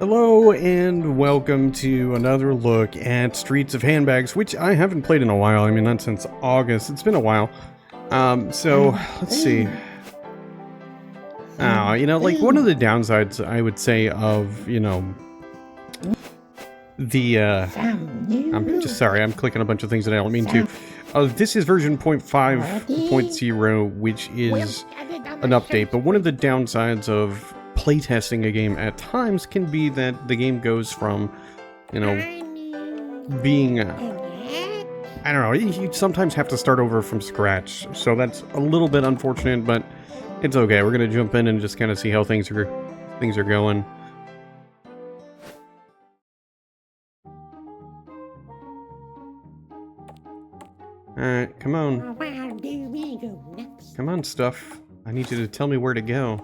Hello and welcome to another look at Streets of Handbags, which I haven't played in a while. I mean, not since August. It's been a while. So let's see. Like one of the downsides I would say of, I'm just sorry, I'm clicking a bunch of things that I don't mean to. This is version 0.5.0, which is an update, but one of the downsides of playtesting a game at times can be that the game goes from, being, I don't know, you sometimes have to start over from scratch, so that's a little bit unfortunate, but it's okay. We're gonna jump in and just kind of see how things are going. Alright, come on. Come on, stuff. I need you to tell me where to go.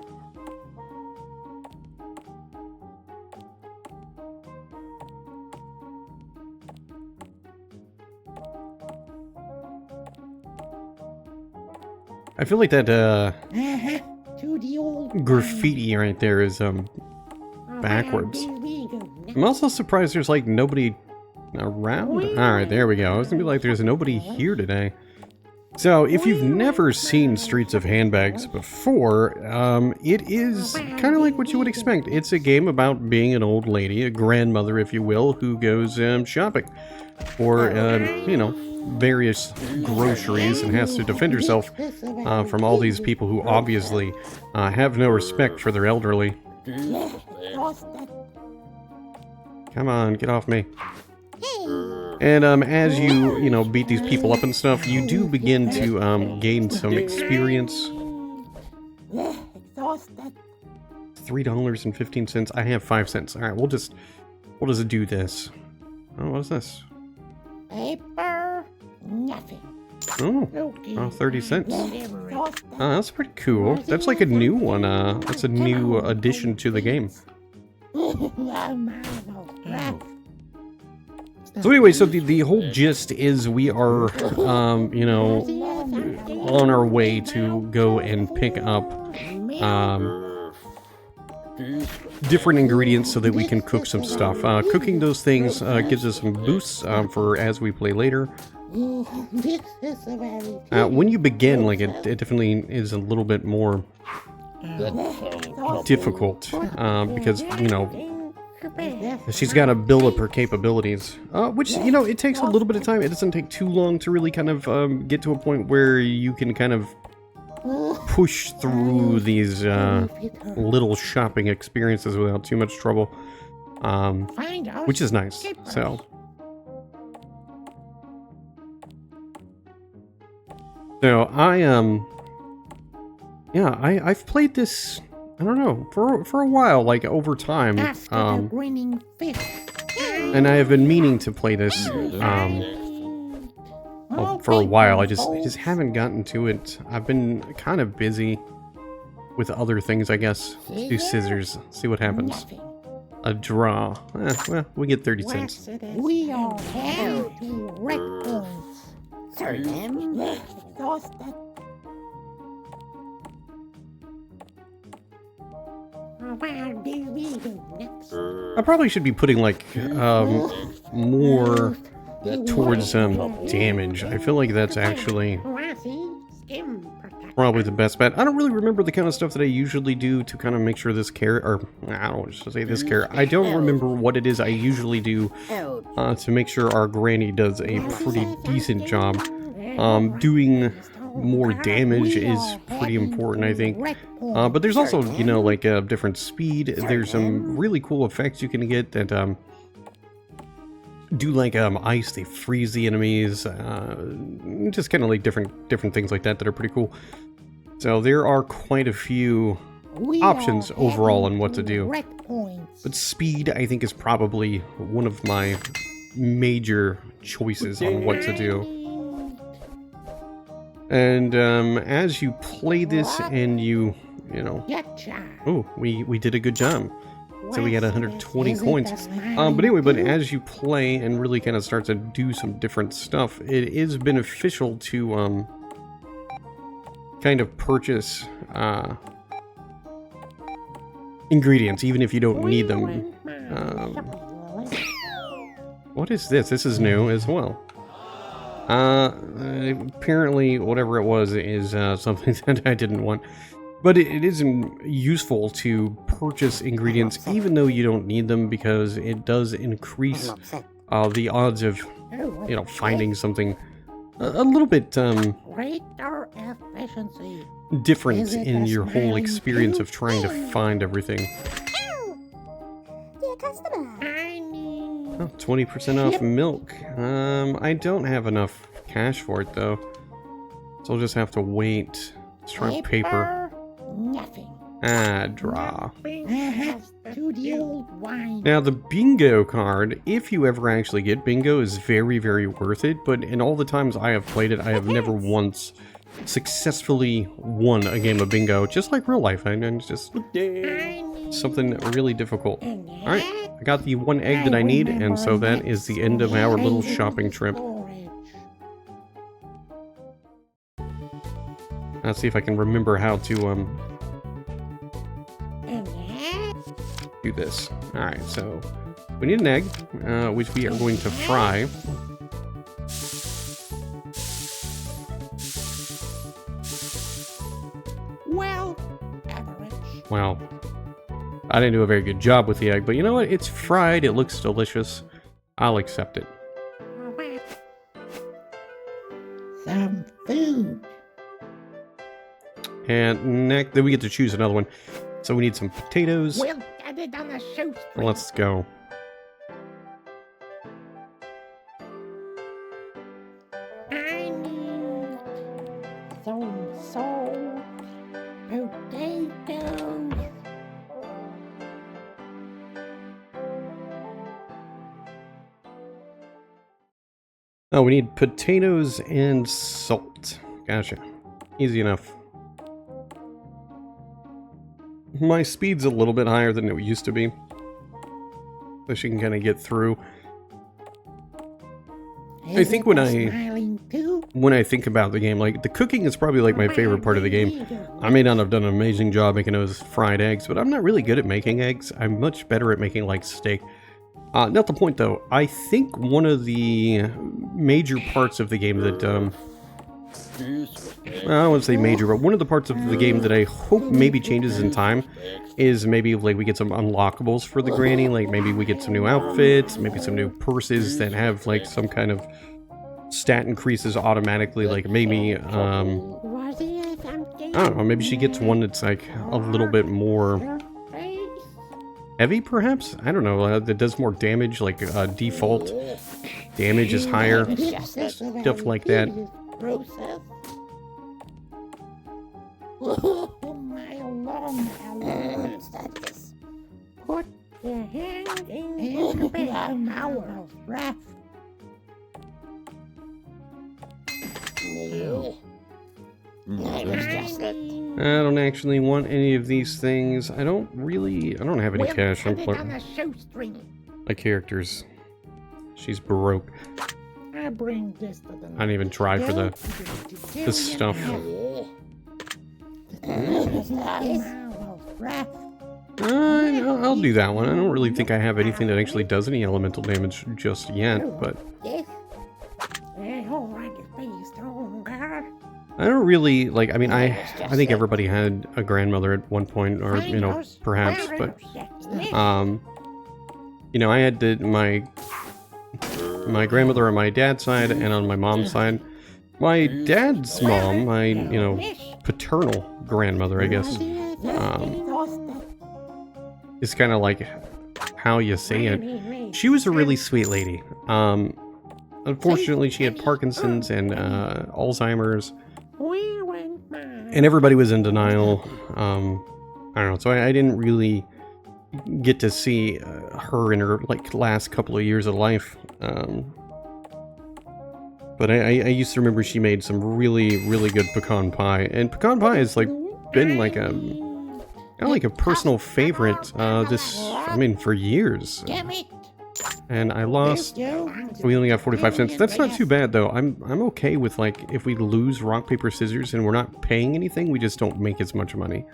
I feel like that, graffiti right there is, backwards. I'm also surprised there's, like, nobody around. Alright, there we go. I was gonna be like, there's nobody here today. So, if you've never seen Streets of Handbags before, it is kind of like what you would expect. It's a game about being an old lady, a grandmother, if you will, who goes, shopping. Or, various groceries and has to defend herself from all these people who obviously have no respect for their elderly. Come on, get off me. And as you, beat these people up and stuff, you do begin to gain some experience. $3.15. I have 5 cents. All right, we'll just do this. Oh, what is this? Paper, nothing. Oh, 30 cents. That's pretty cool. That's like a new one. That's a new addition to the game. So anyway, so the whole gist is we are, on our way to go and pick up, different ingredients so that we can cook some stuff. Cooking those things gives us some boosts for as we play later. When you begin, like it definitely is a little bit more difficult because she's got to build up her capabilities, which it takes a little bit of time. It doesn't take too long to really kind of get to a point where you can kind of push through these little shopping experiences without too much trouble, which is nice. So I've played this, I don't know, for a while, like over time, and I have been meaning to play this for a while. I just haven't gotten to it. I've been kind of busy with other things, I guess. Let's do scissors, see what happens. A draw. Well, we get 30 cents. We all have direct points. I probably should be putting like more towards damage. I feel like that's actually probably the best bet. I don't really remember the kind of stuff that I usually do to kind of make sure this character, or I don't want to say this character. I don't remember what it is I usually do to make sure our granny does a pretty decent job. Doing more damage is pretty important, I think. But there's also, like a different speed. There's some really cool effects you can get that do like ice. They freeze the enemies. Just kind of like different things like that are pretty cool. So there are quite a few options overall on what to do. But speed, I think, is probably one of my major choices on what to do. And as you play this and you oh, we did a good job. So we got 120 coins. But anyway, but as you play and really kind of start to do some different stuff, it is beneficial to kind of purchase ingredients, even if you don't need them. What is this? This is new as well. Apparently, whatever it was is something that I didn't want. But it is useful to purchase ingredients even though you don't need them, because it does increase the odds of, you know, finding something a little bit Greater efficiency. different in your whole experience of trying to find everything. Dear customer. Oh, 20% off milk. I don't have enough cash for it though, so I'll just have to wait. Let's try paper. Nothing. Ah, draw. To the old wine. Now the bingo card, if you ever actually get bingo, is very, very worth it, but in all the times I have played it, I have never once successfully won a game of bingo, just like real life. And it's just something really difficult. Alright, I got the one egg that I need, and so that is the end of our little shopping trip. Let's see if I can remember how to do this. Alright, so we need an egg, which we are going to fry. Well, average. Well, I didn't do a very good job with the egg, but you know what? It's fried, it looks delicious. I'll accept it. Some food. And next, then we get to choose another one. So we need some potatoes. We'll get it on the shoestring. Let's go. I need some salt, potatoes. Oh, we need potatoes and salt. Gotcha. Easy enough. My speed's a little bit higher than it used to be, so she can kind of get through. I think when I think about the game, like, the cooking is probably like my favorite part of the game. I may not have done an amazing job making those fried eggs, but I'm not really good at making eggs. I'm much better at making, like, steak. Not the point though. I think one of the major parts of the game that I wouldn't say major, but one of the parts of the game that I hope maybe changes in time is maybe like we get some unlockables for the granny, like maybe we get some new outfits, maybe some new purses that have like some kind of stat increases automatically, like maybe I don't know, maybe she gets one that's like a little bit more heavy perhaps? I don't know, that does more damage, like default damage is higher, stuff like that. Process. Oh, my long status. Put your hand in the hour of breath. I don't actually want any of these things. I don't have any cash. My character's, she's broke. I bring this to the I didn't even try for the stuff. I'll do that one. I don't really think I have anything that actually does any elemental damage just yet, but I don't really, like, I mean, I think everybody had a grandmother at one point, or, you know, perhaps, but, you know, I had my grandmother on my dad's side and on my mom's side. My dad's mom, my, you know, paternal grandmother, I guess, is kind of like how you say it. She was a really sweet lady. Unfortunately, she had Parkinson's and Alzheimer's, and everybody was in denial. I don't know, so I didn't really get to see her in her like last couple of years of life. But I used to remember she made some really, really good pecan pie, and pecan pie has like been like a kind of like a personal favorite for years. And I lost. We only got 45 cents. That's not too bad though. I'm okay with, like, if we lose rock paper scissors and we're not paying anything, we just don't make as much money.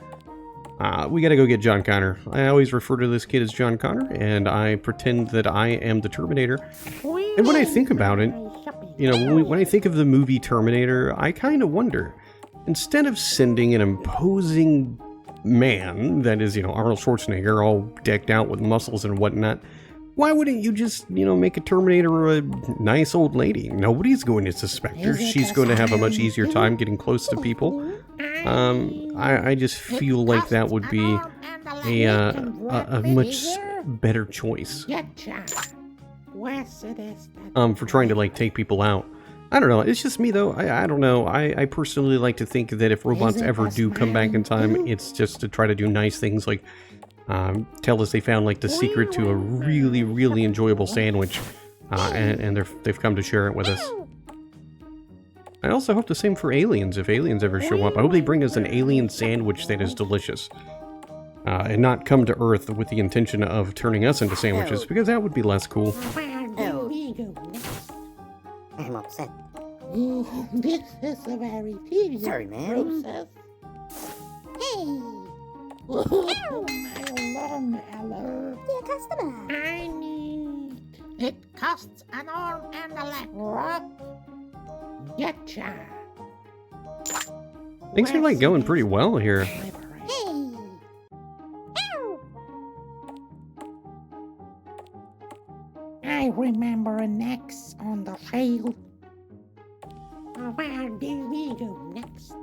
We gotta go get John Connor. I always refer to this kid as John Connor, and I pretend that I am the Terminator. And when I think about it, you know, when I think of the movie Terminator, I kind of wonder, instead of sending an imposing man, that is, you know, Arnold Schwarzenegger, all decked out with muscles and whatnot, why wouldn't you just, you know, make a Terminator a nice old lady? Nobody's going to suspect her. She's going to have a much easier time getting close to people. I just feel like that would be a much better choice. For trying to, like, take people out. I don't know. It's just me, though. I don't know. I personally like to think that if robots ever do come back in time, it's just to try to do nice things, like tell us they found, like, the secret to a really, really enjoyable sandwich, and they've come to share it with us. I also hope the same for aliens, if aliens ever show up. I hope they bring us an alien sandwich that is delicious. And not come to Earth with the intention of turning us into sandwiches, because that would be less cool. I'm upset. This is a very tedious process. Hey! Oh, my long hello. Dear customer. I need... It costs an arm and a leg. Rock. Getcha. Things are, like, going pretty well here. Hey! I remember an X on the field. Where do we go next?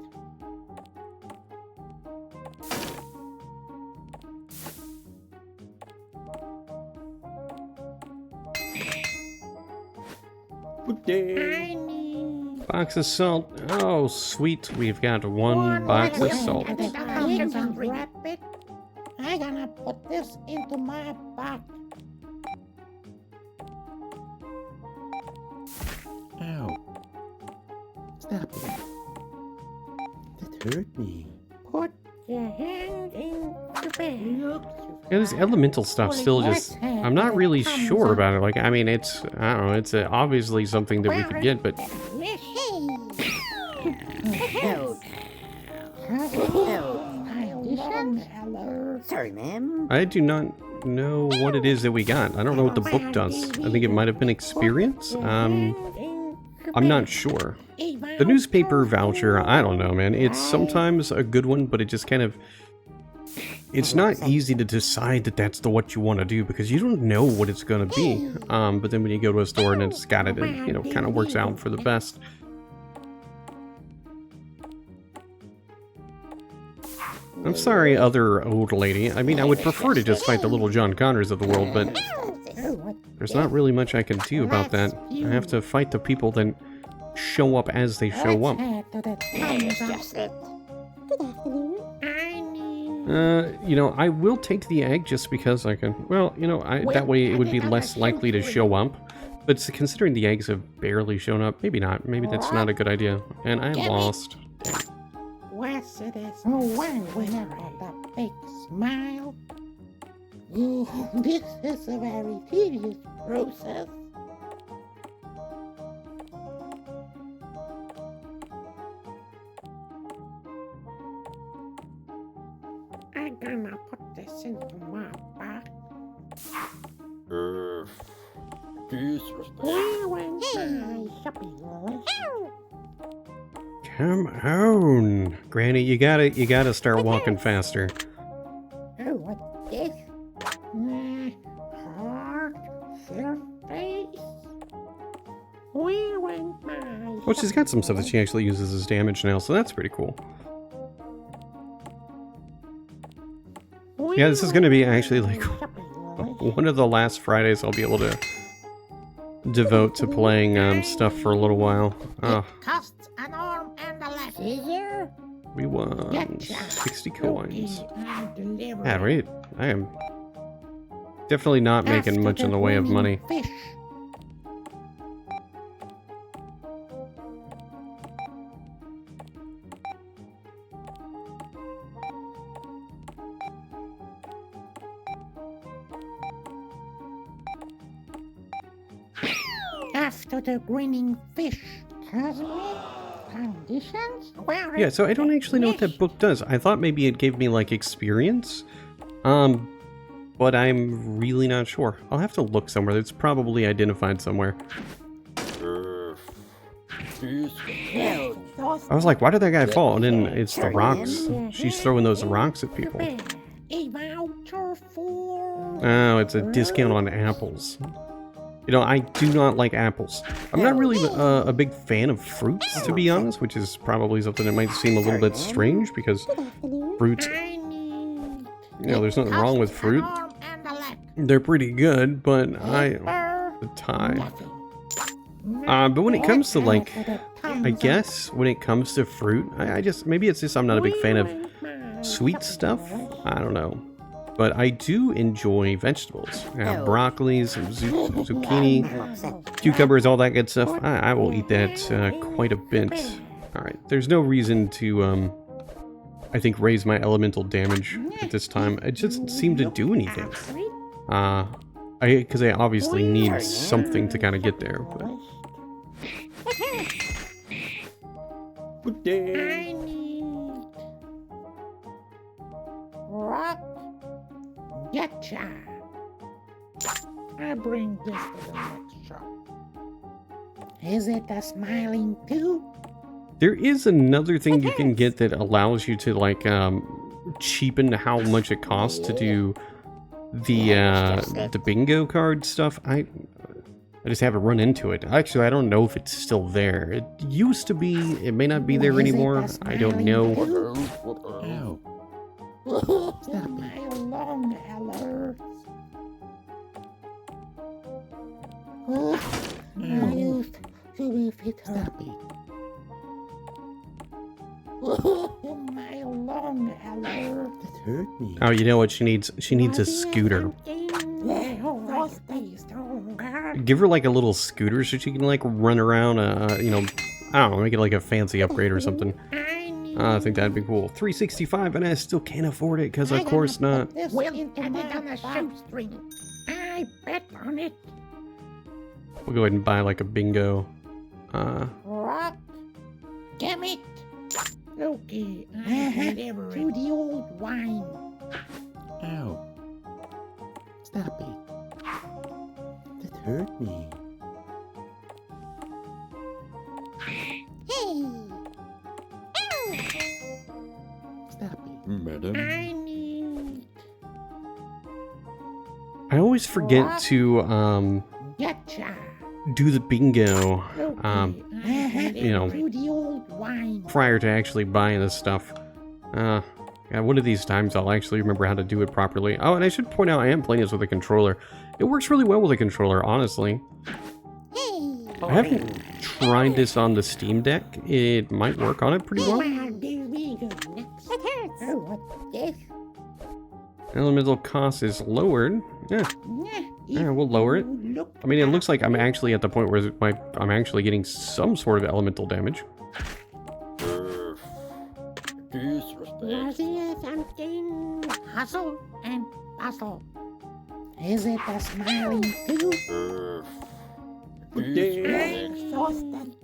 I need... Box of salt. Oh, sweet. We've got one box of salt. Wrap it. I'm gonna put this into my box. Ow. Stop it. That hurt me. Put your hand in the bag. Yeah, this elemental stuff still just... I'm not really sure about it. Like, I mean, it's... I don't know. It's obviously something that we could get, but... No. Hello. Sorry, ma'am. I do not know what it is that we got. I don't know what the book does. I think it might have been experience. I'm not sure. The newspaper voucher, I don't know, man. It's sometimes a good one, but it just kind of... It's not easy to decide that that's what you want to do, because you don't know what it's going to be. But then when you go to a store and it's got it, it, you know, kind of works out for the best. I'm sorry, other old lady. I mean, I would prefer to just fight the little John Connors of the world, but there's not really much I can do about that. I have to fight the people that show up as they show up. That's just it. Good afternoon. You know, I will take the egg just because I can... Well, you know, that way it would be less likely to show up. But considering the eggs have barely shown up, maybe not. Maybe that's not a good idea. And I lost. What's it is? Oh, one winner of the big smile. This is a very tedious process. I'm gonna put this into my bag. Disrespect. Where went my shopping list? Come on, Granny, you gotta start walking faster. Oh, what's this? Hard surface. Where went my... Well, she's got some stuff that she actually uses as damage now, so that's pretty cool. Yeah, this is gonna be actually like one of the last Fridays I'll be able to devote to playing stuff for a little while. Oh, Costs an arm and a leg. Scissor? we won 60 coins. Yeah, Yeah, right. I am definitely not making much in the way of money. Fish. After the grinning fish, Cosmic, conditions? Yeah, so I don't actually know what that book does. I thought maybe it gave me, like, experience. But I'm really not sure. I'll have to look somewhere. It's probably identified somewhere. I was like, why did that guy fall? And then it's the rocks. She's throwing those rocks at people. A voucher for... Oh, it's a discount on apples. You know, I do not like apples. I'm not really a big fan of fruits, to be honest, which is probably something that might seem a little bit strange because fruits, you know, there's nothing wrong with fruit. They're pretty good, but the time. But when it comes to, like, I guess when it comes to fruit, I just, maybe it's just I'm not a big fan of sweet stuff. I don't know. But I do enjoy vegetables. I have broccoli, some zucchini, cucumbers, all that good stuff. I will eat that quite a bit. Alright, there's no reason to, I think, raise my elemental damage at this time. It just doesn't seem to do anything. Because I obviously need something to kind of get there. But. Good day. I need... rock. Getcha. I bring this to the next shop. Is it a smiling too? There is another thing you can get that allows you to, like, cheapen how much it costs to do the bingo card stuff. I just haven't run into it. Actually, I don't know if it's still there. It used to be. It may not be there anymore. I don't know. Stop my long alert. I used to be fit. Stop it. My long alert. That hurt me. Oh, you know what she needs? She needs a scooter. Give her, like, a little scooter so she can, like, run around, you know, I don't know, make it like a fancy upgrade or something. I think that'd be cool. 365, and I still can't afford it, because of course not. Well, on a shoestring. I bet on it. We'll go ahead and buy, like, a bingo. Rock. Damn it. Okay, to the old wine. Ow. Stop it. That hurt me. Hey! Stop it. Madam. I need... I always forget to, Getcha. do the bingo, Okay, you know, to the old wine. prior to actually buying this stuff. Yeah, one of these times I'll actually remember how to do it properly. Oh, and I should point out I am playing this with a controller. It works really well with a controller, honestly. Hey! I haven't tried this on the Steam Deck. It might work on it pretty well. Where do we go next? It hurts! Oh, what's this? Elemental cost is lowered. Yeah, Yeah, we'll lower it. Look, I mean, it looks like I'm actually at the point where I'm actually getting some sort of elemental damage. was it something hustle and bustle? Is it a smiling too? Good day. Exhausted.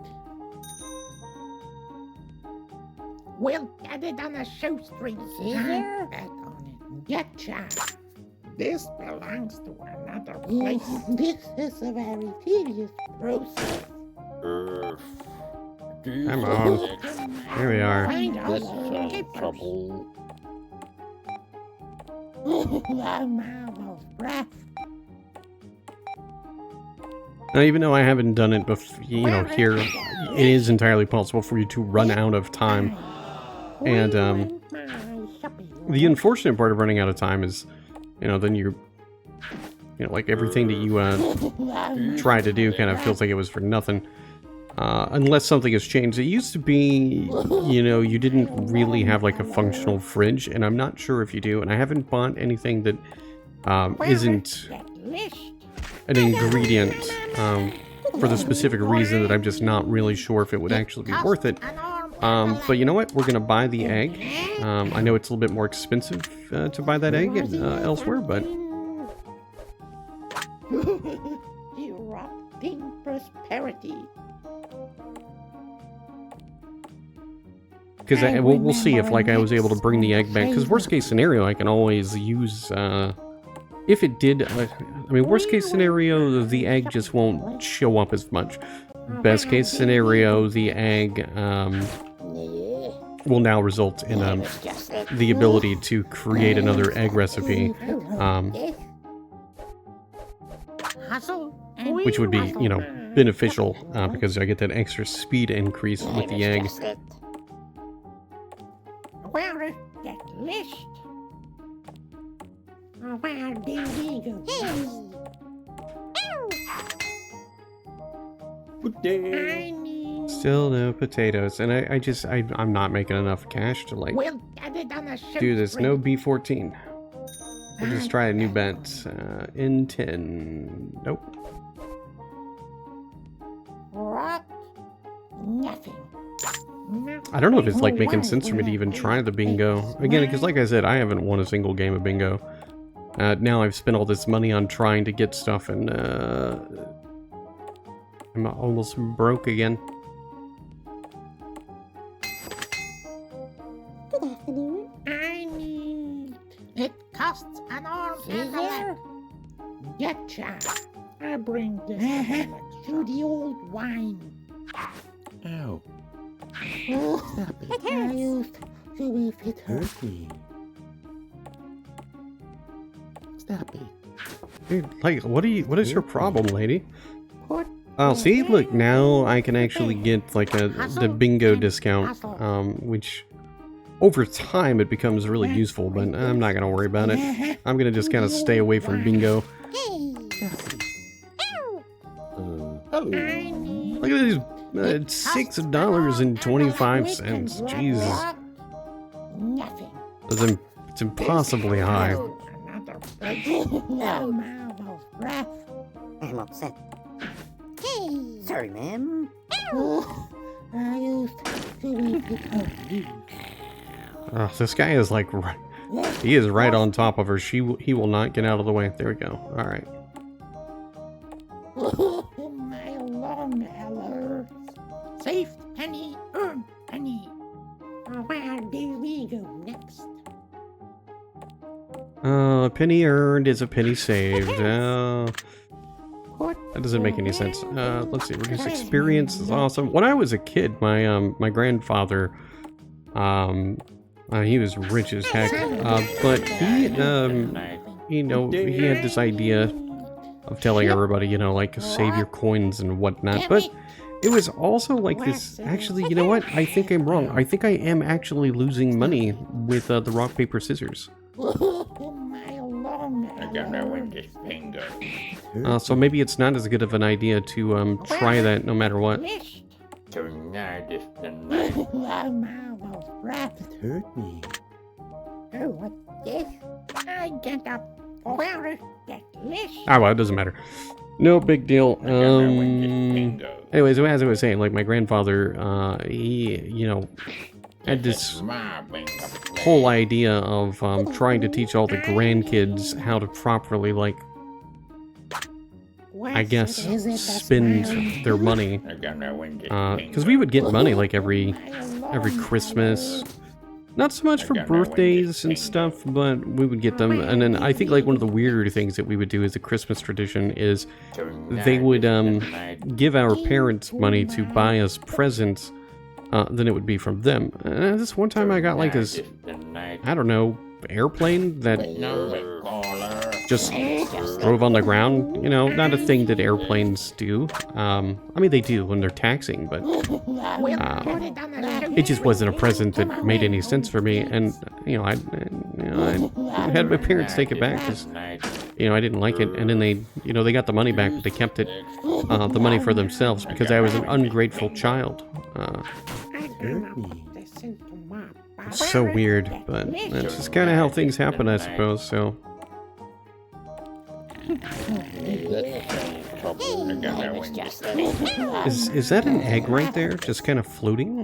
We'll get it on a shoestring. I bet on it. Getcha. This belongs to another place. This is a very tedious process. Come on. Here we are. Find out This the is trouble. I'm out of breath. Now, even though I haven't done it before, you know, here, it is entirely possible for you to run out of time. And, the unfortunate part of running out of time is, you know, then you know, like everything that you, try to do kind of feels like it was for nothing. Unless something has changed. It used to be, you know, you didn't really have like a functional fridge, and I'm not sure if you do, and I haven't bought anything that isn't an ingredient for the specific reason that I'm just not really sure if it would actually be worth it. But you know what? We're gonna buy the egg. I know it's a little bit more expensive to buy that egg elsewhere, but Erupting prosperity. because we'll see if like I was able to bring the egg back. Because worst case scenario, I can always use if it did. I mean, worst case scenario, the egg just won't show up as much. Best case scenario, the egg will now result in the ability to create another egg recipe, which would be, you know, beneficial because I get that extra speed increase with the egg. Where is that list? Where do we go? I need... Still no potatoes, and I'm not making enough cash to like We'll get it on a do this. No B14. We'll just try a new bet. In 10. Nope. Rock. Nothing. I don't know if it's like making sense for me to even try the bingo again, because like I said, I haven't won a single game of bingo. Now I've spent all this money on trying to get stuff, and I'm almost broke again. Good afternoon. I need... It costs an arm and a leg. Getcha. I bring this to the old wine. Ow. Oh, Stop it. It I hurts. used to if it hurt. Hurt me. Stop it. Dude, like, what is your problem, lady? Put Oh, see, look, now I can actually get like the bingo discount, which over time it becomes really useful, but I'm not gonna worry about it. I'm gonna just kind of stay away from bingo. Hey. Stop it. Ow. Hello. I need... Look at these $6.25. Jesus, Nothing. it's impossibly high. Another mouth of breath. I'm upset. Hey. Sorry, ma'am. Oh, I used to be Oh, this guy is like, he is right on top of her. He will not get out of the way. There we go. All right. Oh, my long hellers. Saved penny, earned penny. Where do we go next? A penny earned is a penny saved. Put That doesn't make any sense. Let's see. Reduce experience is awesome. When I was a kid, my grandfather, he was rich as heck, but he, you know, he had this idea of telling everybody, you know, like save your coins and whatnot. But it was also like this. Actually, you know what? I think I'm wrong. I think I am actually losing money with the rock paper scissors. oh, my long I gotta win this bingo. So maybe it's not as good of an idea to try that no matter what. list. Tonight is the night. A mouth of breath. It hurt me. Oh, what's this? I get up. Where is that list? Ah, well, it doesn't matter. No big deal. I gotta win this bingo. Anyways, as I was saying, like my grandfather, he, you know, had this My bingo. whole idea of trying to teach all the grandkids how to properly, like, I guess, spend their money. I gotta win this Because we would get money like every Christmas. Not so much for birthdays and stuff, but we would get them. And then I think like one of the weirder things that we would do as a Christmas tradition is they would give our parents money to buy us presents. Then it would be from them. This one time I got like this, I don't know, airplane that just drove on the ground. You know, not a thing that airplanes do. I mean, they do when they're taxing, but it just wasn't a present that made any sense for me. And you know, I had my parents take it back because you know I didn't like it. And then they, you know, they got the money back, but they kept it, the money for themselves because I was an ungrateful child. It's so weird, but that's just kind of how things happen, I suppose. So. Is that an egg right there, just kind of floating?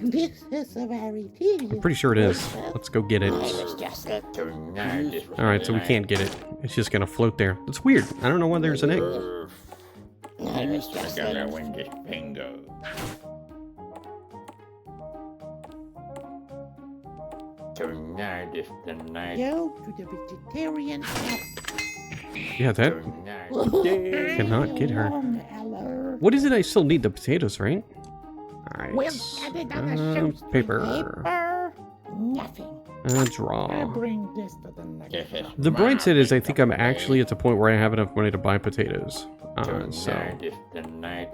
This is a very tedious. I'm pretty sure it is. Let's go get it. All right, so we can't get it. It's just gonna float there. It's weird. I don't know why there's an egg. Neighbors I'm just gonna it. win this bingo. Tonight is the night. Go to the vegetarian house. Yeah, that Tonight. cannot get her. Long alert. What is it? I still need the potatoes, right? Alright. We'll add it on a show string. Paper. Paper. Nothing. I Draw. bring this to the next This is shop. The bright side is I think I'm bingo. actually at the point where I have enough money to buy potatoes. So Tonight is the night.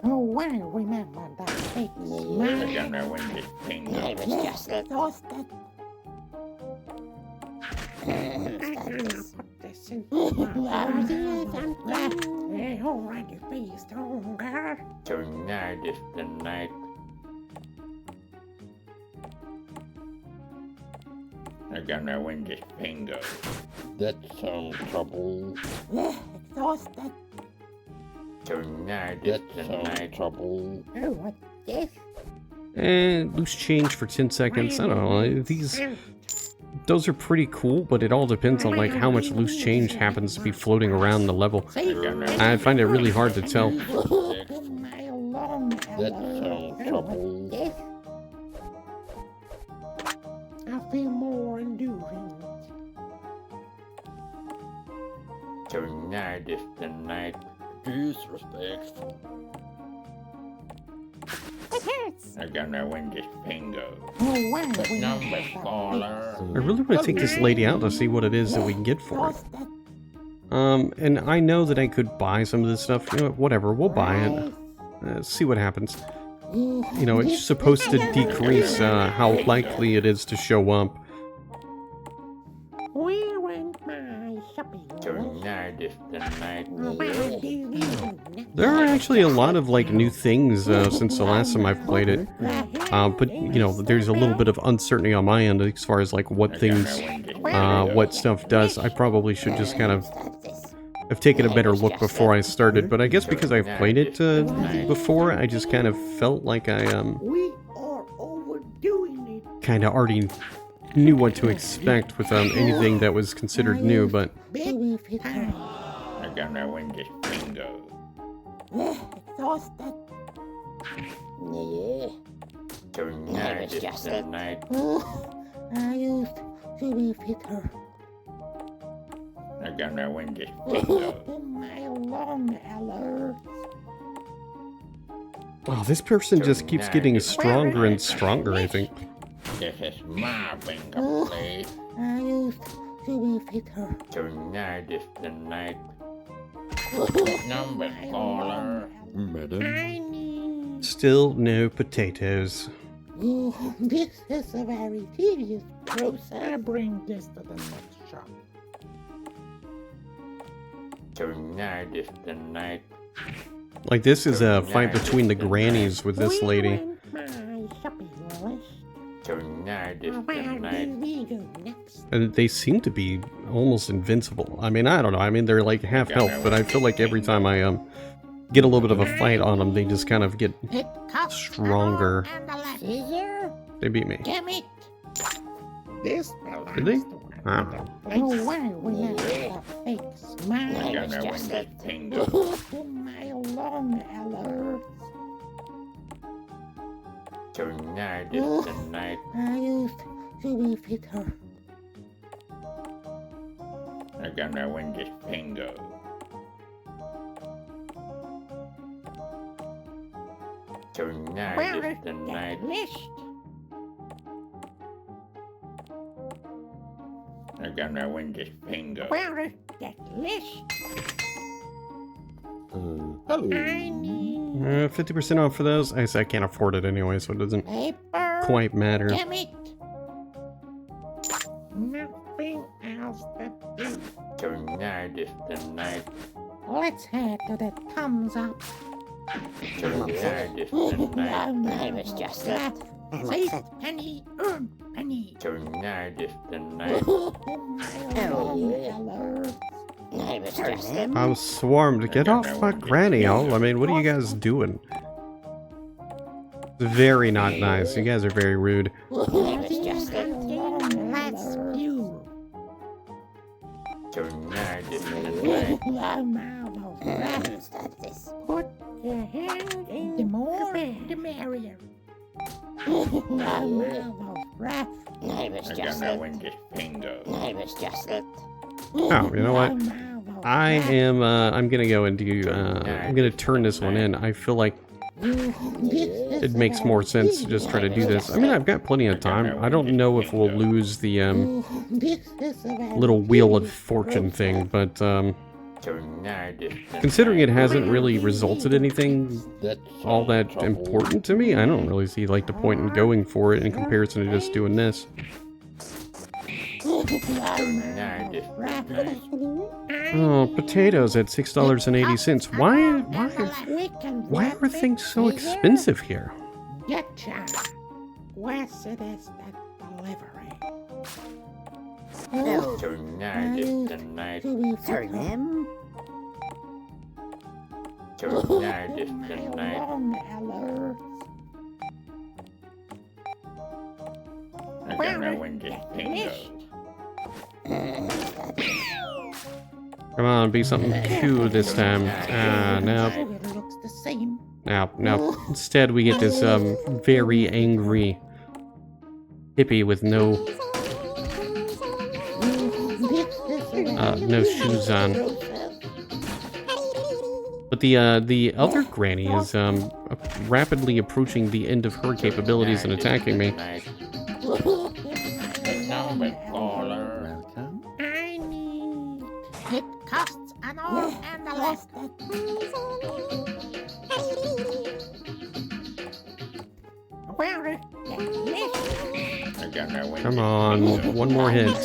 Oh, I remember that fake I'm smile. gonna win this bingo. Neighbors just it. Toasted. I'm gonna put this in Hey, already be stronger. Tonight is the night. I'm gonna win this bingo. That's some trouble. Exhausted. Tonight is That's the some night. trouble. Oh, what's this? and loose change for 10 seconds. I don't know. Those are pretty cool, but it all depends on like how much loose change happens to be floating around the level. I find it really hard to tell. That's some trouble. I feel more enduring. Tonight is the night. Disrespectful. It hurts. I'm gonna win this bingo. Oh, wow. But number caller. I really want to take this lady out to see what it is that we can get for it. And I know that I could buy some of this stuff. You know, whatever, we'll buy it. See what happens. You know, it's supposed to decrease how likely it is to show up. Where went my shopping list? Tonight is the night. Where do you go? There are actually a lot of like new things since the last time I've played it. But you know, there's a little bit of uncertainty on my end as far as like what things, what stuff does. I probably should just kind of have taken a better look before I started. But I guess because I've played it before, I just kind of felt like I We are overdoing it. kind of already knew what to expect with anything that was considered new. But Big time. I'm gonna win this bingo. Exhausted. Yeah. Tonight is just the it. night. I used to be fitter. I'm gonna win this bingo. My long alert. oh, this person just keeps getting stronger and stronger, I think. This is my bingo, please. I used to be fitter. Tonight is the night. Number caller. Madam. I need. Still no potatoes. Oh, this is a very tedious process. I bring this to the next shop. Tonight is the night. Like this is a fight between the grannies with this Where lady. went my shopping list? Tonight is the Where do night. we go next? And they seem to be almost invincible. I mean, I don't know. I mean, they're like half health, but I feel like every time I get a little bit of a fight on them, they just kind of get It costs Stronger. and a lot. Scissor? they beat me. Damn it! This belongs Did they? to I another don't place. Oh, why we have a fake I'm smile? gonna win this bingo. My long alert. Tonight is the night. I used to be fitter. I'm gonna win this bingo. Tonight Where is is the night. that list? I'm gonna win this bingo. Where is that list? Hello. I need 50% off for those. I guess I can't afford it anyway, so it doesn't paper. quite matter. Damn it! Nothing else to do. Tonight is the night. Let's head to the thumbs up. Tonight is the night. Neighbors just it. Save penny, earn penny. Tonight is the night. My long alert. Neighbors just it. I was swarmed. Get off my granny, y'all. I mean, what are you guys doing? Very not nice. You guys are very rude. Neighbors just it. That's fuel. Tonight is the night. I'm out Start this. Put your hand in the more, the merrier. Mouth rough. I was I'm just gonna it. win this bingo. I was just it. Oh, you know what? I'm gonna go and do, I'm gonna turn this one in. I feel like it makes more sense to just try to do this. I mean, I've got plenty of time. I don't know if we'll lose the, little Wheel of Fortune thing, but, Tonight is the considering it night. hasn't really resulted in anything That's all that important to me, I don't really see, like, the point in going for it in comparison to just doing this. Tonight is the night. Oh, potatoes at $6.80. Why are things so expensive here? Getcha. Where's it is that delivery? Tonight is the night. Turn them. Tonight is the night. I'm gonna win this bingo. Come on, be something cool this time. No. It looks the same. No. Instead, we get this, very angry hippie with no shoes on. But the other granny is, rapidly approaching the end of her capabilities and attacking me. Number caller. Welcome. I need. It costs an arm and a leg. Well, I'm gonna win Come this on, bingo. one more hit.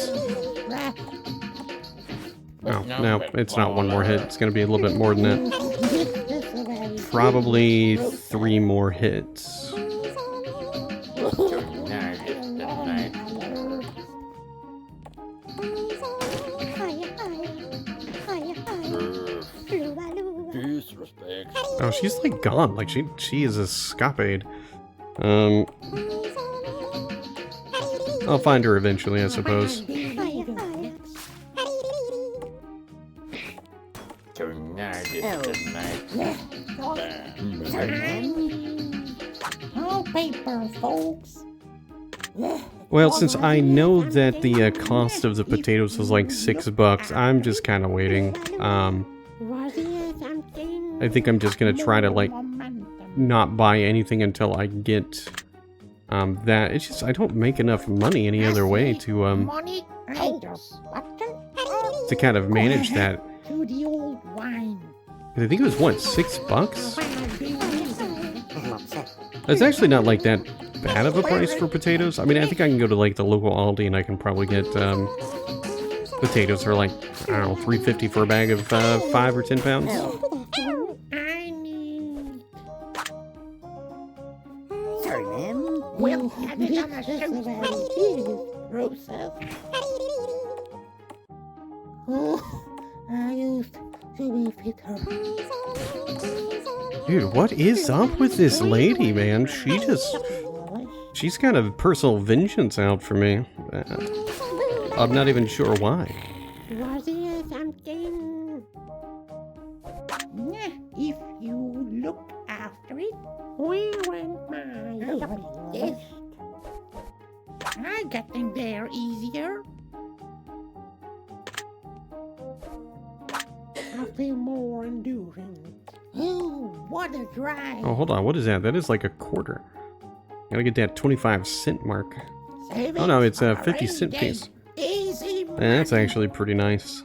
No, it's not one more hit. It's gonna be a little bit more than that. Probably 3 more hits. Tonight is the night. Disrespect. Oh, she's like gone. Like she is a scapade. I'll find her eventually, I suppose. Tonight is the night. No paper, folks. Well, since I know that the cost of the potatoes was like $6, I'm just kind of waiting. I think I'm just gonna try to like not buy anything until I get that. It's just I don't make enough money any other way to Money to kind of manage that. to the old wine. I think it was what, $6? It's actually not like that bad of a price for potatoes. I mean, I think I can go to like the local Aldi and I can probably get potatoes for like, I don't know, $3.50 for a bag of 5 or 10 pounds. I need. Turn them. We'll have it on a shoestring. Process. Oh, I used to be fitter. Dude, what is up with this lady, man? She's got a personal vengeance out for me. I'm not even sure why. Was it something? If you look after it, we went my best. I getting there easier. I feel more enduring. Oh, what a drive! Oh, hold on. What is that? That is like a quarter. Gotta get that 25-cent mark. Oh no, it's a 50-cent piece. Easy. That's actually pretty nice.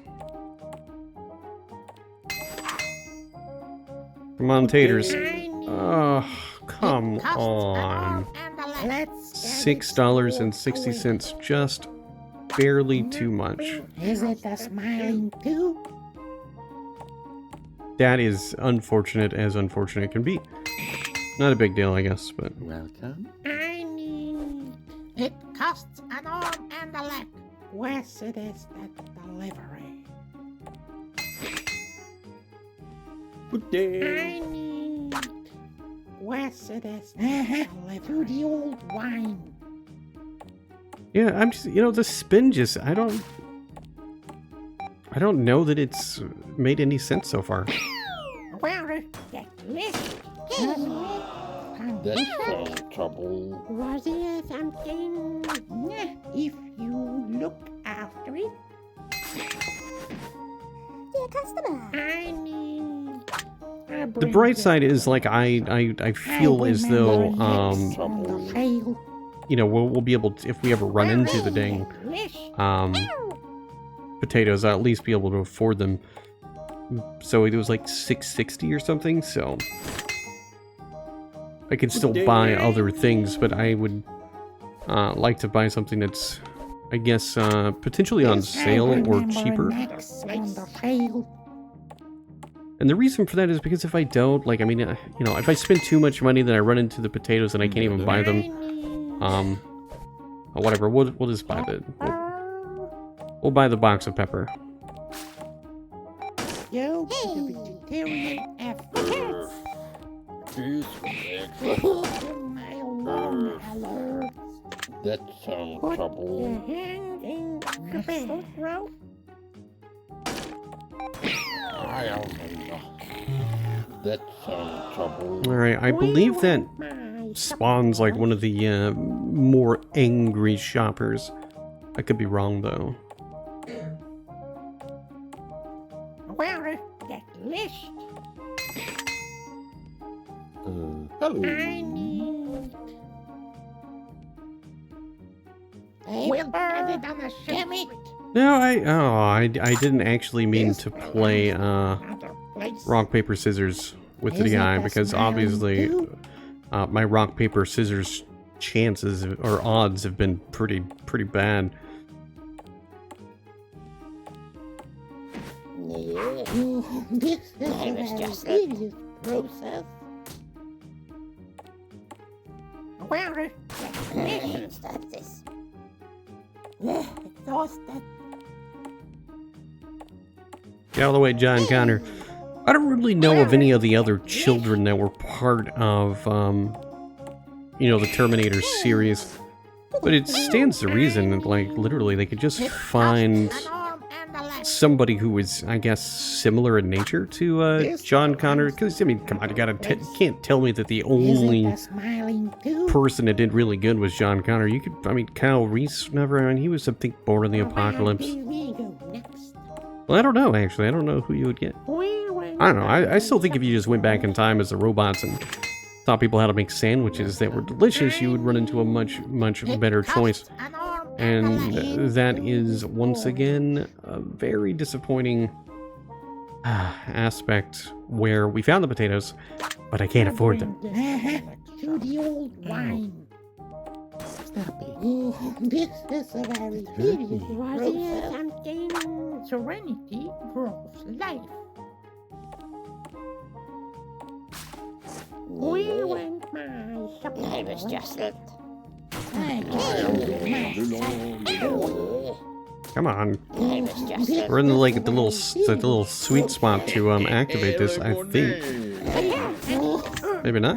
Come on, taters. Oh, come on. $6.60, just barely too much. Is it a smiling too? That is unfortunate as unfortunate can be. Not a big deal, I guess, but... Welcome. I need. It costs an arm and a leg. Where's it is that delivery? I need. Where's it is that delivery? To the old wine. Yeah, I'm just, the spin just, I don't know that it's made any sense so far. That's some trouble. Was there something? If you look after it, Dear customer. I mean... The bright side is, like, I feel as though, you know, we'll be able to, if we ever run into the dang, potatoes, I'll at least be able to afford them. So it was like $6.60 or something, so I could still buy other things, but I would like to buy something that's, I guess, potentially on sale or cheaper. And the reason for that is because if I don't, like, I mean, you know, if I spend too much money, then I run into the potatoes and I can't even buy them. Whatever, we'll just buy the, we'll buy the box of pepper. You'll be the vegetarian after. Disrespectful. My alarm alert. That's some Put trouble. your hand in the throat. I don't know. That's some trouble. Alright, I believe that spawns like one of the more angry shoppers. I could be wrong though. Well, that list Hello. I need. We'll put it on the shelf. No, I didn't actually mean to play rock paper scissors with the guy, because obviously my rock paper scissors chances or odds have been pretty bad. This is a very serious process. Well, Stop this. exhausted. Get out of the way, John Connor. I don't really know of any of the other children that were part of, you know, the Terminator series. But it stands to reason that, like, literally, they could just find somebody who is, I guess, similar in nature to John Connor. Because, I mean, come on, you can't tell me that the only person that did really good was John Connor. You could, I mean, Kyle Reese, never, I mean, he was, I think, born in the apocalypse. Well, I don't know, actually. I don't know who you would get. I don't know. I still think if you just went back in time as the robots and taught people how to make sandwiches that were delicious, you would run into a much better choice. And that is, once again, a very disappointing aspect where we found the potatoes, but I can't afford them. To the old wine. Stop it. This is a very serious process. Something serenity grows life. We want my supper. I was just it. Come on. I was just it. We're in the little sweet spot to activate this, I think. Maybe not.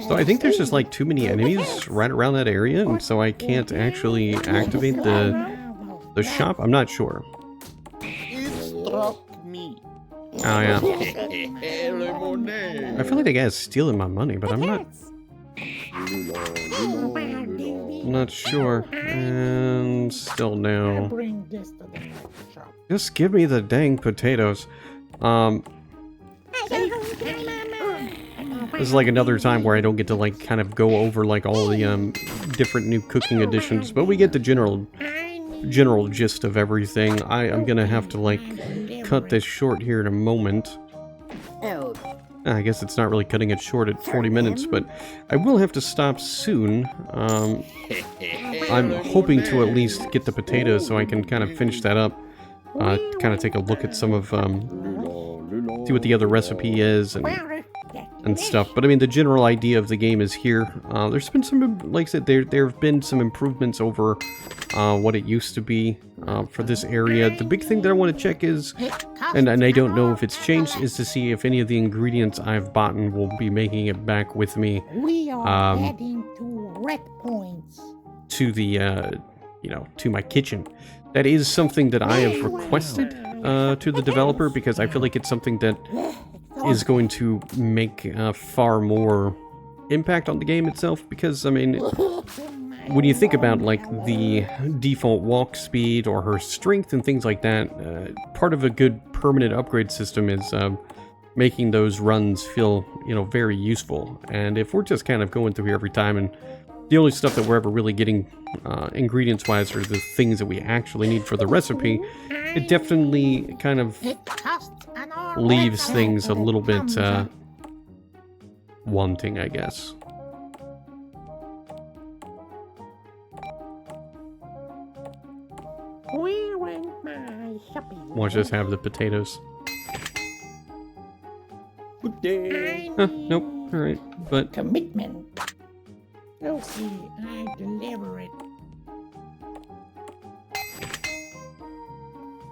So I think there's just like too many enemies right around that area, and so I can't actually activate the shop. I'm not sure. It struck me. Oh yeah. Lemonade. I feel like the guy's stealing my money, but I'm not sure. And still no. Bring this to the shop. Just give me the dang potatoes. This is like another time where I don't get to like kind of go over like all the different new cooking additions, but we get the general gist of everything. I'm gonna have to like cut this short here in a moment. Oh. I guess it's not really cutting it short at 40 minutes, but I will have to stop soon. I'm hoping to at least get the potatoes so I can kind of finish that up. Kind of take a look at some of, see what the other recipe is and stuff. But I mean, the general idea of the game is here. There's been some, like I said, there have been some improvements over what it used to be for this area. The big thing that I want to check is, and I don't know if it's changed, is to see if any of the ingredients I've bought will be making it back with me We are heading to red points. to the, you know, to my kitchen. That is something that I have requested to the developer because I feel like it's something that is going to make far more impact on the game itself. Because, I mean, when you think about, like, the default walk speed or her strength and things like that, part of a good permanent upgrade system is making those runs feel, you know, very useful. And if we're just kind of going through here every time and the only stuff that we're ever really getting ingredients-wise are the things that we actually need for the recipe, it definitely kind of leaves things a little bit wanting, I guess. We went my shopping. Watch us have the potatoes. Good day. Nope. Alright, but... Commitment. Okay, I deliver it.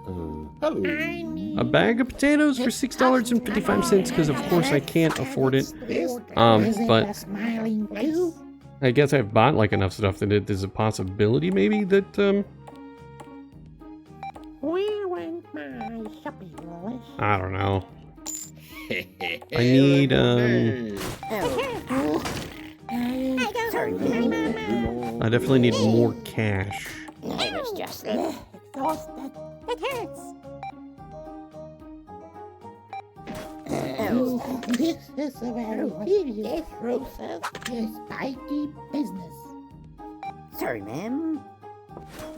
Hello. I need a bag of potatoes for $6.55 because of course I can't afford it. But smiling blue. I guess I've bought like enough stuff that there's a possibility maybe that We went my shopping list. I don't know. I need Sorry, ma'am. I definitely need more cash. I was just exhausted. It hurts. This is a very tedious process. It's spiky business. Sorry, ma'am.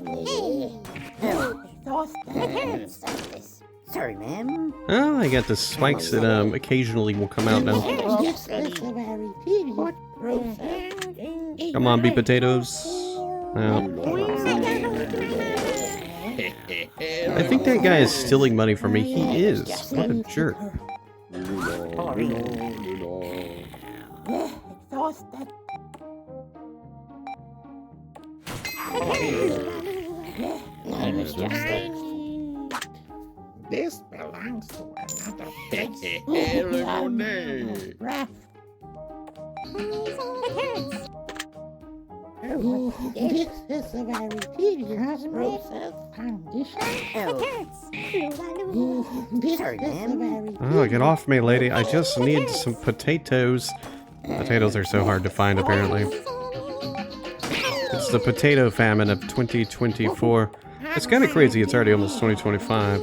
Exhausted. It hurts. Sorry, ma'am. Oh, I got the spikes that occasionally will come out now. This is a very tedious process. Come on, be potatoes. No. I think that guy is stealing money from me. He is. What a jerk. Exhausted. I was just This belongs to another place. Lemonade. Breath. It This is a very tedious process. Condition. hurts. This Sorry, is a ma'am. very Oh, get off me, lady. I just need some potatoes. Potatoes are so hard to find, apparently. It's the potato famine of 2024. It's kind of crazy. It's already almost 2025.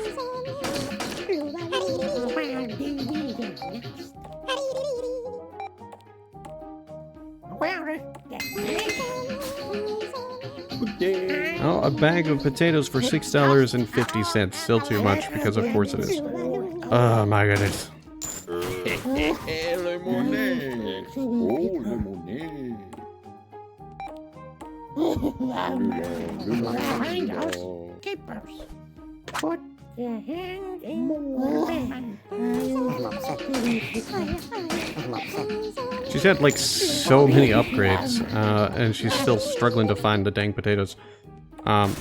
Good day. Oh, a bag of potatoes for $6.50. Still too much, because of course it is. Oh my goodness. Lemonade. Oh, lemonade. Find us keepers. Put your hand in She's had like so many upgrades, and she's still struggling to find the dang potatoes. But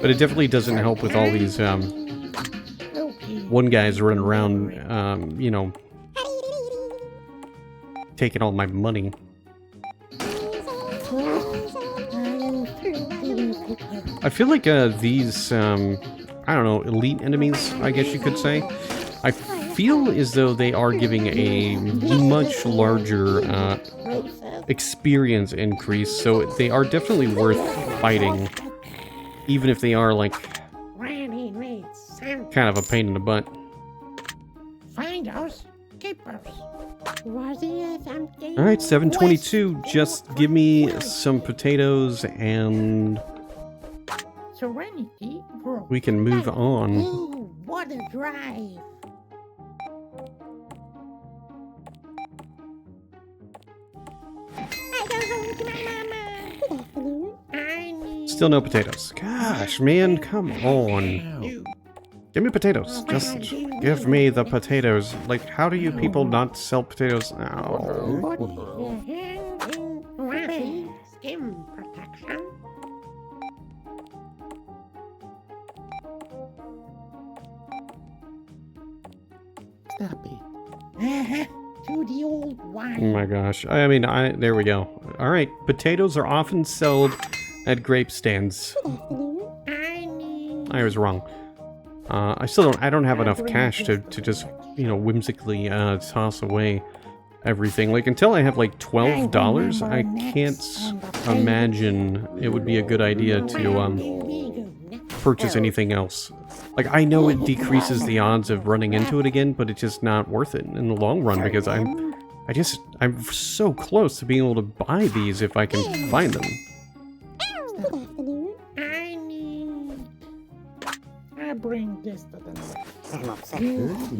it definitely doesn't help with all these one guy's running around, you know, taking all my money. I feel like these, I don't know, elite enemies, I guess you could say. I feel as though they are giving a much larger experience increase, so they are definitely worth fighting, even if they are like kind of a pain in the butt. Find us keepers. Was it something? Alright, 722, just give me some potatoes and Serenity broke. we can move on. Ooh, what a drive. I need Still no potatoes. Gosh, man, come on. Give me potatoes. Just give me the potatoes. Like, how do you people not sell potatoes? Oh. put your hand in Raffy skin protection. Stop it. To the old Oh wine. my gosh. I mean, there we go. Alright, potatoes are often sold At grape stands. Good afternoon. I need. I was wrong. I don't have enough cash to just, you know, whimsically toss away everything. Like, until I have like $12, I can't imagine it would be a good idea to purchase anything else. Like, I know it decreases the odds of running into it again, but it's just not worth it in the long run because I'm so close to being able to buy these if I can find them. Good afternoon. I need. I bring this to the North. I'm upset.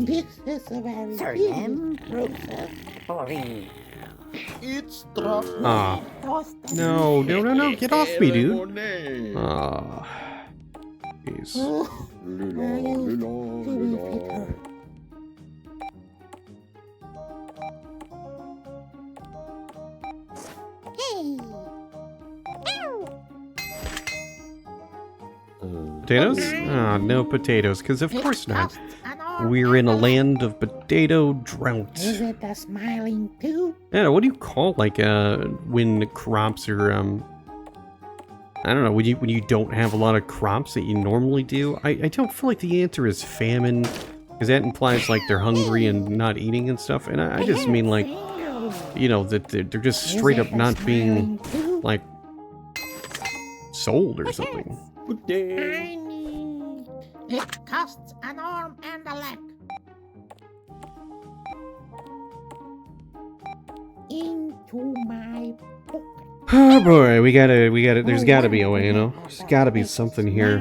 This is a very Sorry, ma'am. tedious process. Boring. It's dropped. Ah, no, get off me, dude. Lemonade. Ah, jeez. Hey. Potatoes? Ah, no potatoes, because of course not. Costs an arm We're in a and land of potato drought. Is it a smiling tooth? Yeah, what do you call like when crops are I don't know, when you don't have a lot of crops that you normally do? I don't feel like the answer is famine, because that implies like they're hungry and not eating and stuff. And I just mean like, you know, that they're just straight up not being like sold or something. Potato. I need. It costs an arm and a leg. Into my pocket. Oh boy, we gotta, there's gotta be a way, you know? There's gotta be something here.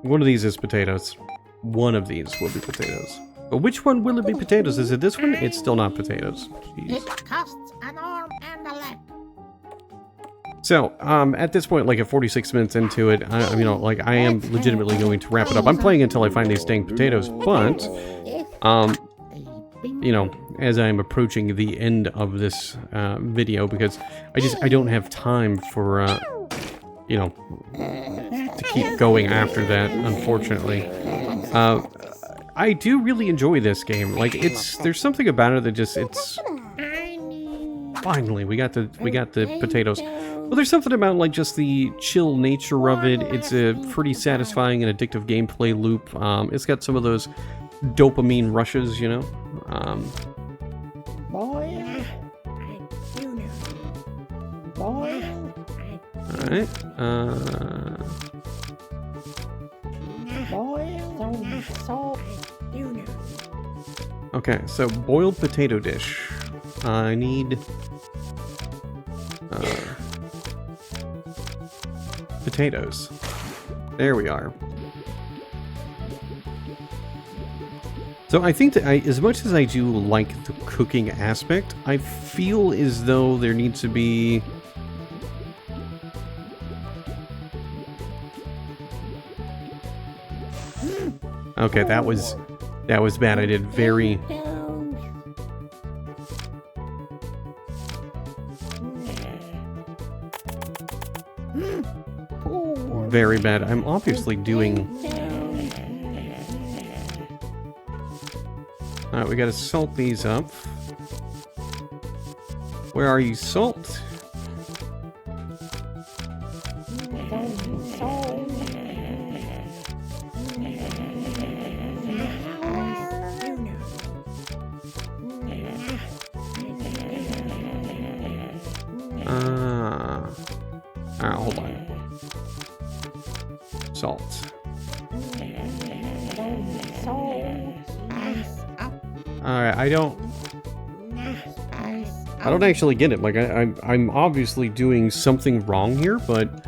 One of these is potatoes. One of these will be potatoes. But which one will it be potatoes? Is it this one? It's still not potatoes. Jeez. It costs an arm and a leg. So, at this point, like at 46 minutes into it, you know, like I am legitimately going to wrap it up. I'm playing until I find these dang potatoes, but, you know, as I'm approaching the end of this video, because I don't have time for, you know, to keep going after that, unfortunately. I do really enjoy this game. Like, there's something about it that just, finally, we got the potatoes. Well, there's something about, like, just the chill nature of it. It's a pretty satisfying and addictive gameplay loop. It's got some of those dopamine rushes, you know? Boy, I do know. Boy, Alright, so I do know. okay, so boiled potato dish. I need... potatoes. There we are. So I think that as much as I do like the cooking aspect, I feel as though there needs to be... Okay, that was bad. I did very... very bad. I'm obviously doing... Alright, we gotta salt these up. Where are you, salt? Alright, hold on. Salt. Alright, I don't actually get it. Like, I'm obviously doing something wrong here, but...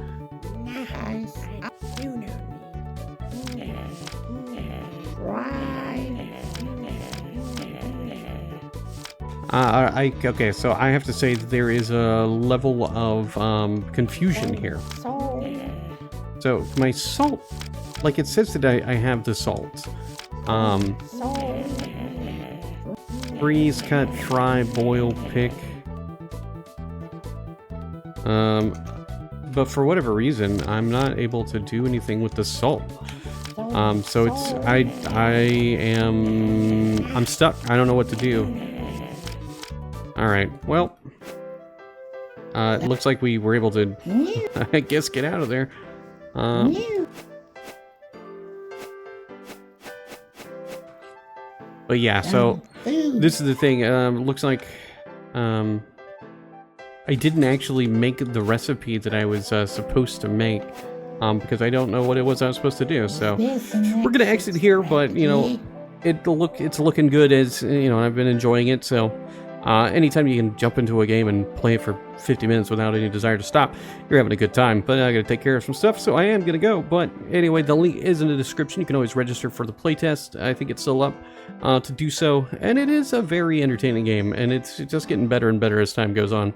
okay, so I have to say that there is a level of confusion here. So my salt, like it says that I have the salt. Freeze, cut, fry, boil, pick. But for whatever reason, I'm not able to do anything with the salt. So it's, I'm stuck. I don't know what to do. Alright, well, It looks like we were able to, I guess, get out of there. But yeah, so this is the thing. Looks like I didn't actually make the recipe that I was supposed to make because I don't know what it was I was supposed to do. So we're gonna exit here, but you know, it's looking good as you know. I've been enjoying it. So anytime you can jump into a game and play it for 50 minutes without any desire to stop, you're having a good time. But I gotta take care of some stuff, so I am gonna go. But anyway, the link is in the description. You can always register for the playtest. I think it's still up to do so, and it is a very entertaining game, and it's just getting better and better as time goes on.